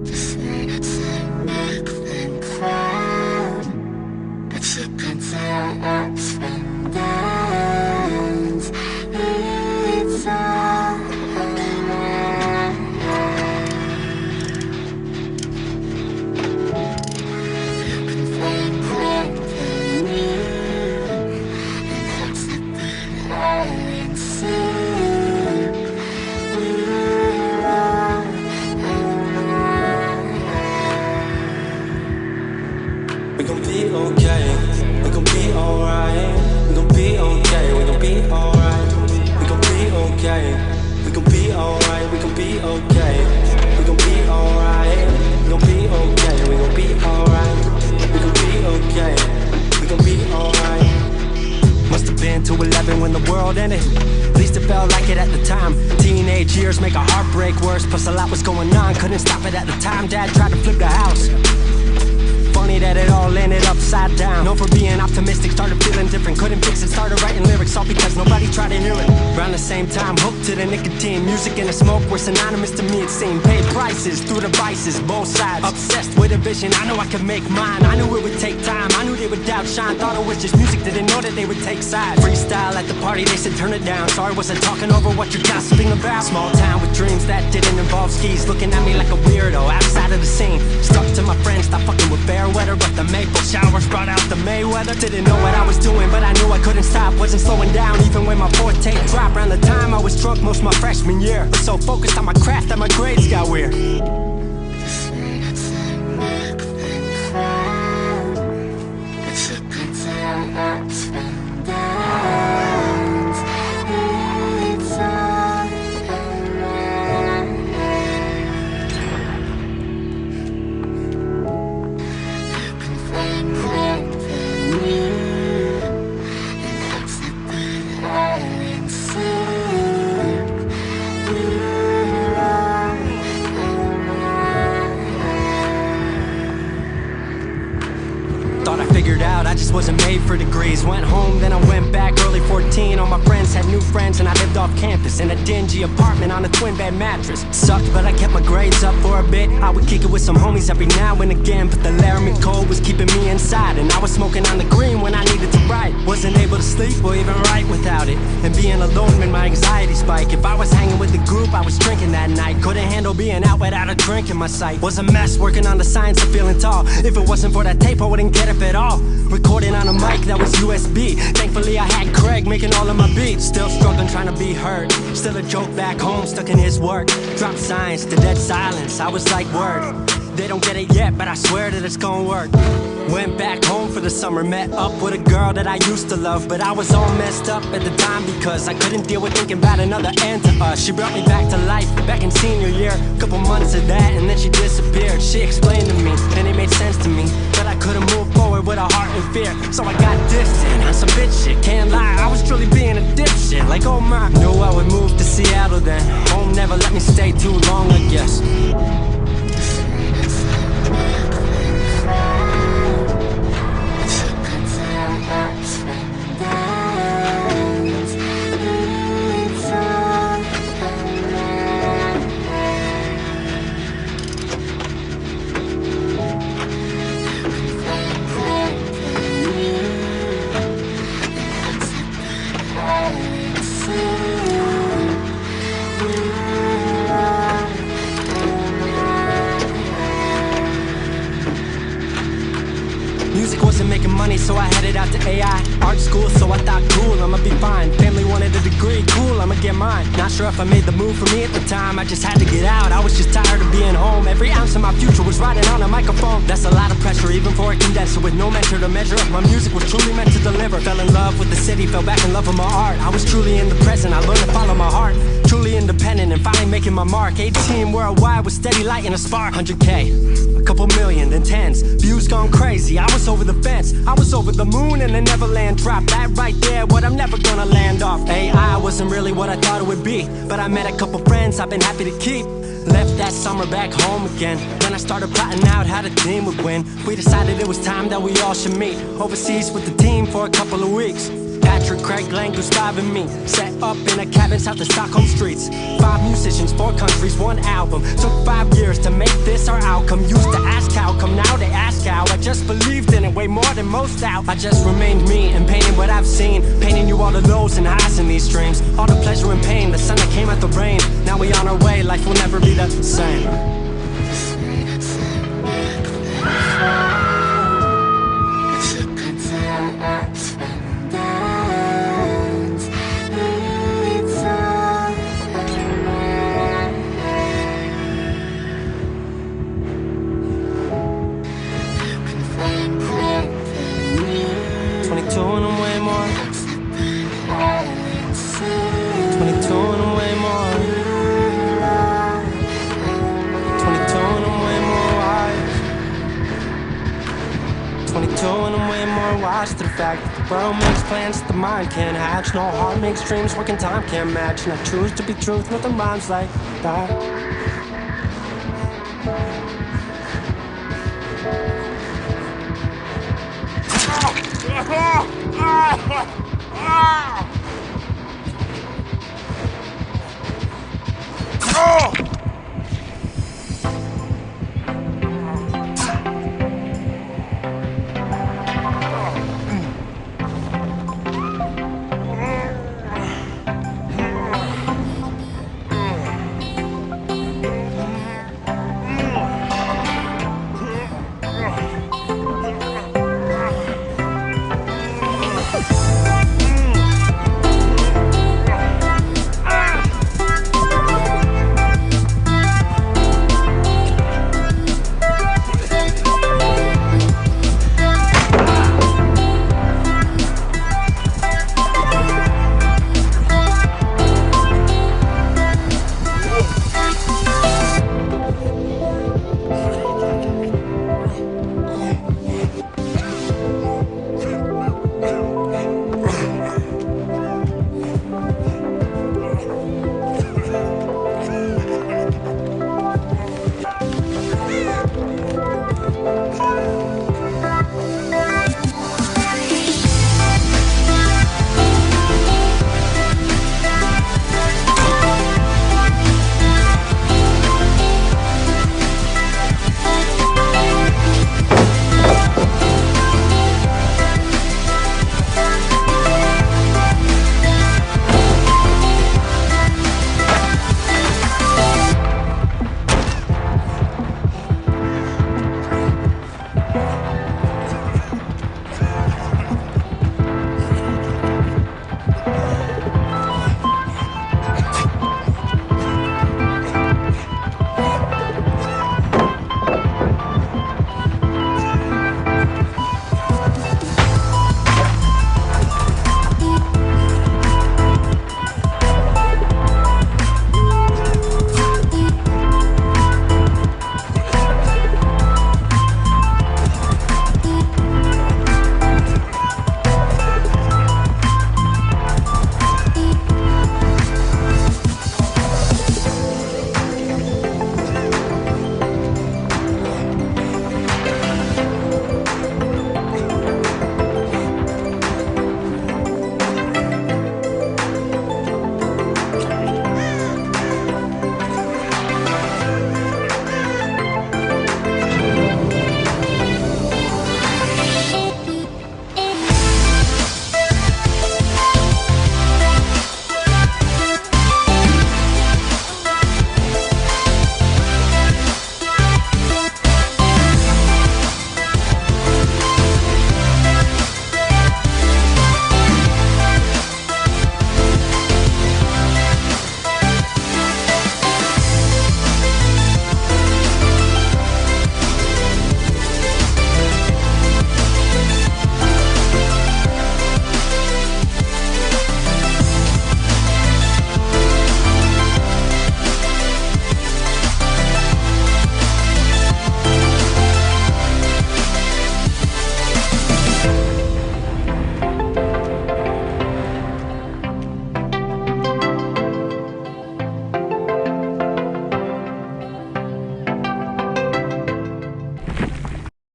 Just wanna make them proud, but you can tell ups and downs. It's all around. You can think quickly and hopes that they all insane. We gon' be okay, we gon' be alright. We gon' be okay, we gon' be alright. We gon' be okay, we gon' be alright. We gon' be okay, we gon' be alright. We gon' be okay, we gon' be alright. We gon' be okay, we gon' be alright. Must have been 2:11 when the world ended. At least it felt like it at the time. Teenage years make a heartbreak worse. Plus a lot was going on, couldn't stop it at the time. Dad tried to flip the house. Funny that it all ended upside down. Known for being optimistic, started feeling different. Couldn't fix it, started writing lyrics, all because nobody tried to hear it. Around the same time, hooked to the nicotine. Music and the smoke were synonymous to me, it seemed. Paid prices through the vices, both sides. Obsessed with a vision, I knew I could make mine. I knew it would take time, I knew they would outshine. Thought it was just music, didn't know that they would take sides. Freestyle at the party, they said turn it down. Sorry, wasn't talking over what you're gossiping about. Small town with dreams that didn't involve skis. Looking at me like a weirdo, outside of the scene. Stuck to my friends, stop fucking with fair weather. But the maple showers brought out the Mayweather. Didn't know what I was doing, but I knew I couldn't stop. Wasn't slowing down, even when my fourth tape dropped. Around the time I was drunk most my freshman year. Was so focused on my craft that my grades got weird. Just wanna make them proud, but you can tell ups and downs. It's all around. You can think quickly and hopes that they all insane. We're all around. Thought I figured out I just wasn't made for degrees. Went home, then I went back early 14. All my friends had new friends and I lived off campus in a dingy apartment on a twin bed mattress. Sucked, but I kept my grades up for a bit. I would kick it with some homies every now and again, but the Laramie cold was keeping me inside. And I was smoking on the green when I needed to write. Wasn't able to sleep or even write without it. And being alone made my anxiety spike. If I was hanging with the group, I was drinking that night. Couldn't handle being out without a drink in my sight. Was a mess working on the science of feeling tall. If it wasn't for that tape, I wouldn't get up at all. Recording on a mic that was USB. Thankfully I had Craig making all of my beats. Still struggling trying to be heard. Still a joke back home, stuck in his work. Dropped science to dead silence, I was like word. They don't get it yet, but I swear that it's gonna work. Went back home for the summer, met up with a girl that I used to love. But I was all messed up at the time because I couldn't deal with thinking about another end to us. She brought me back to life, back in senior year. Couple months of that and then she disappeared. She explained to me, and it made sense to me, that I couldn't move forward with a heart in fear. So I got distant on some bitch shit, can't lie, I was truly being a dipshit. Like oh my, knew I would move to Seattle then. Home never let me stay too long, I guess. Music wasn't making money, so I headed out to AI art school, so I thought cool, I'ma be fine. Family wanted a degree, cool, I'ma get mine. Not sure if I made the move for me at the time, I just had to get out. I was just tired of being home. Every ounce of my future was riding on a microphone. That's a lot of pressure, even for a condenser with no mentor to measure up. My music was truly meant to deliver. Fell in love with the city, fell back in love with my art. I was truly in the present, I learned to follow my heart. Truly independent and finally making my mark. 18 worldwide with steady lighting a spark. 100K, a couple million, then tens. Views gone crazy, I was over the fence. I was over the moon and the Neverland drop. That right there, what I'm never gonna land off. AI wasn't really what I thought it would be, but I met a couple friends I've been happy to keep. Left that summer back home again. Then I started plotting out how the team would win. We decided it was time that we all should meet overseas with the team for a couple of weeks. Got Patrick, Craig, Glenn, Gustav and me set up in a cabin south of Stockholm streets. 5 musicians, 4 countries, 1 album. Took 5 years to make this our outcome. Used to ask how come, now they ask how. I just believed in it way more than most out. I just remained me and painted what I've seen, painting you all the lows and highs in these dreams, all the pleasure and pain, the sun that came out the rain. Now we on our way, life will never be the same. And I'm way more. 22 and I'm way more. 22 and I'm way more wise. 22 and I'm way more wise to the fact that the world makes plans that the mind can't hatch. No heart makes dreams working time can't match. And I choose to be truth, nothing rhymes like that. Ah!